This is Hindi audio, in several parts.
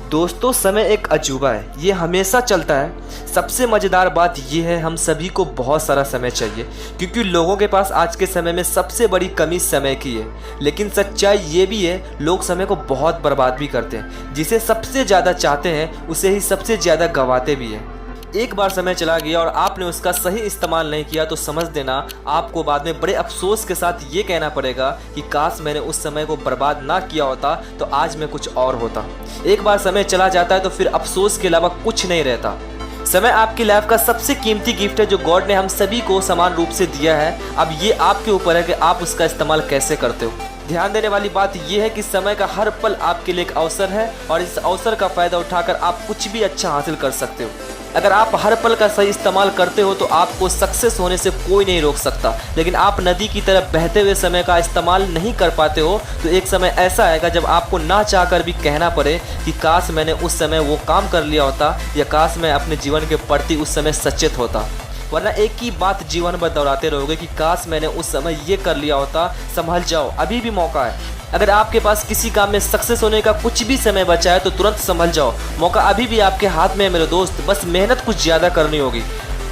दोस्तों, समय एक अजूबा है, ये हमेशा चलता है। सबसे मज़ेदार बात ये है, हम सभी को बहुत सारा समय चाहिए क्योंकि लोगों के पास आज के समय में सबसे बड़ी कमी समय की है। लेकिन सच्चाई ये भी है, लोग समय को बहुत बर्बाद भी करते हैं। जिसे सबसे ज़्यादा चाहते हैं उसे ही सबसे ज़्यादा गंवाते भी हैं। एक बार समय चला गया और आपने उसका सही इस्तेमाल नहीं किया तो समझ देना, आपको बाद में बड़े अफसोस के साथ ये कहना पड़ेगा कि काश मैंने उस समय को बर्बाद ना किया होता तो आज मैं कुछ और होता। एक बार समय चला जाता है तो फिर अफसोस के अलावा कुछ नहीं रहता। समय आपकी लाइफ का सबसे कीमती गिफ्ट है जो गॉड ने हम सभी को समान रूप से दिया है। अब ये आपके ऊपर है कि आप उसका इस्तेमाल कैसे करते हो। ध्यान देने वाली बात यह है कि समय का हर पल आपके लिए एक अवसर है और इस अवसर का फ़ायदा उठाकर आप कुछ भी अच्छा हासिल कर सकते हो। अगर आप हर पल का सही इस्तेमाल करते हो तो आपको सक्सेस होने से कोई नहीं रोक सकता। लेकिन आप नदी की तरफ बहते हुए समय का इस्तेमाल नहीं कर पाते हो तो एक समय ऐसा आएगा जब आपको ना चाहकर भी कहना पड़े कि काश मैंने उस समय वो काम कर लिया होता या काश मैं अपने जीवन के प्रति उस समय सचेत होता। वरना एक ही बात जीवन भर दोहराते रहोगे कि काश मैंने उस समय ये कर लिया होता। संभल जाओ, अभी भी मौका है। अगर आपके पास किसी काम में सक्सेस होने का कुछ भी समय बचा है तो तुरंत संभल जाओ, मौका अभी भी आपके हाथ में है मेरे दोस्त। बस मेहनत कुछ ज़्यादा करनी होगी।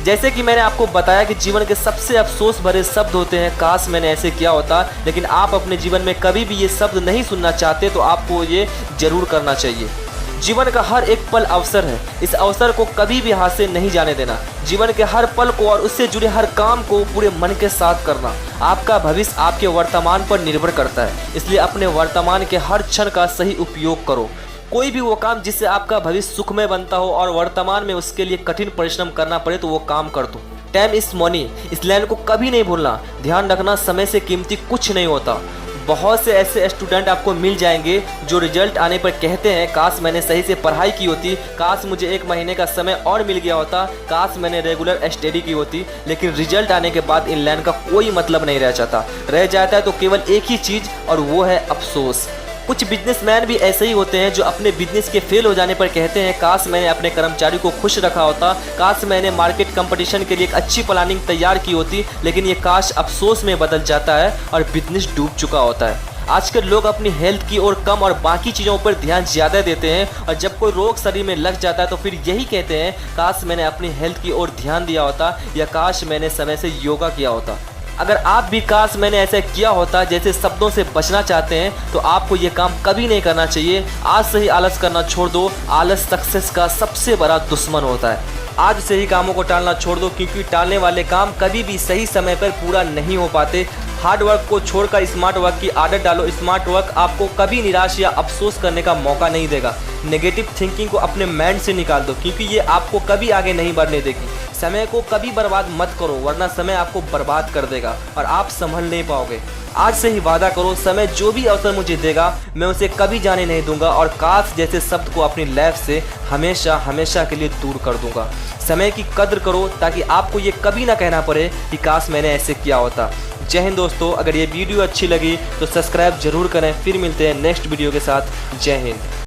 जैसे कि मैंने आपको बताया कि जीवन के सबसे अफसोस भरे शब्द होते हैं काश मैंने ऐसे किया होता। लेकिन आप अपने जीवन में कभी भी ये शब्द नहीं सुनना चाहते तो आपको ये जरूर करना चाहिए। जीवन का हर एक पल अवसर है, इस अवसर को कभी भी हाथ से नहीं जाने देना। जीवन के हर पल को और उससे जुड़े हर काम को पूरे मन के साथ करना। आपका भविष्य आपके वर्तमान पर निर्भर करता है, इसलिए अपने वर्तमान के हर क्षण का सही उपयोग करो। कोई भी वो काम जिससे आपका भविष्य सुखमय बनता हो और वर्तमान में उसके लिए कठिन परिश्रम करना पड़े तो वो काम कर दो। टाइम इज मनी, इस लाइन को कभी नहीं भूलना। ध्यान रखना, समय से कीमती कुछ नहीं होता। बहुत से ऐसे स्टूडेंट आपको मिल जाएंगे जो रिजल्ट आने पर कहते हैं काश मैंने सही से पढ़ाई की होती, काश मुझे 1 महीने का समय और मिल गया होता, काश मैंने रेगुलर स्टडी की होती। लेकिन रिजल्ट आने के बाद इन लाइन का कोई मतलब नहीं रह जाता। रह जाता है तो केवल एक ही चीज़ और वो है अफसोस। कुछ बिजनेसमैन भी ऐसे ही होते हैं जो अपने बिजनेस के फेल हो जाने पर कहते हैं काश मैंने अपने कर्मचारी को खुश रखा होता, काश मैंने मार्केट कंपटीशन के लिए एक अच्छी प्लानिंग तैयार की होती। लेकिन ये काश अफसोस में बदल जाता है और बिजनेस डूब चुका होता है। आजकल लोग अपनी हेल्थ की ओर कम और बाकी चीज़ों पर ध्यान ज़्यादा देते हैं और जब कोई रोग शरीर में लग जाता है तो फिर यही कहते हैं काश मैंने अपनी हेल्थ की ओर ध्यान दिया होता या काश मैंने समय से योगा किया होता। अगर आप भी काश मैंने ऐसा किया होता जैसे शब्दों से बचना चाहते हैं तो आपको ये काम कभी नहीं करना चाहिए। आज से ही आलस करना छोड़ दो। आलस सक्सेस का सबसे बड़ा दुश्मन होता है। आज से ही कामों को टालना छोड़ दो क्योंकि टालने वाले काम कभी भी सही समय पर पूरा नहीं हो पाते। हार्ड वर्क को छोड़कर स्मार्ट वर्क की आदत डालो। स्मार्ट वर्क आपको कभी निराश या अफसोस करने का मौका नहीं देगा। नेगेटिव थिंकिंग को अपने माइंड से निकाल दो क्योंकि ये आपको कभी आगे नहीं बढ़ने देगी। समय को कभी बर्बाद मत करो वरना समय आपको बर्बाद कर देगा और आप संभल नहीं पाओगे। आज से ही वादा करो, समय जो भी अवसर मुझे देगा मैं उसे कभी जाने नहीं दूंगा और काश जैसे शब्द को अपनी लाइफ से हमेशा हमेशा के लिए दूर कर दूंगा। समय की कद्र करो ताकि आपको ये कभी ना कहना पड़े कि काश मैंने ऐसे किया होता। जय हिंद दोस्तों, अगर ये वीडियो अच्छी लगी तो सब्सक्राइब जरूर करें। फिर मिलते हैं नेक्स्ट वीडियो के साथ। जय हिंद।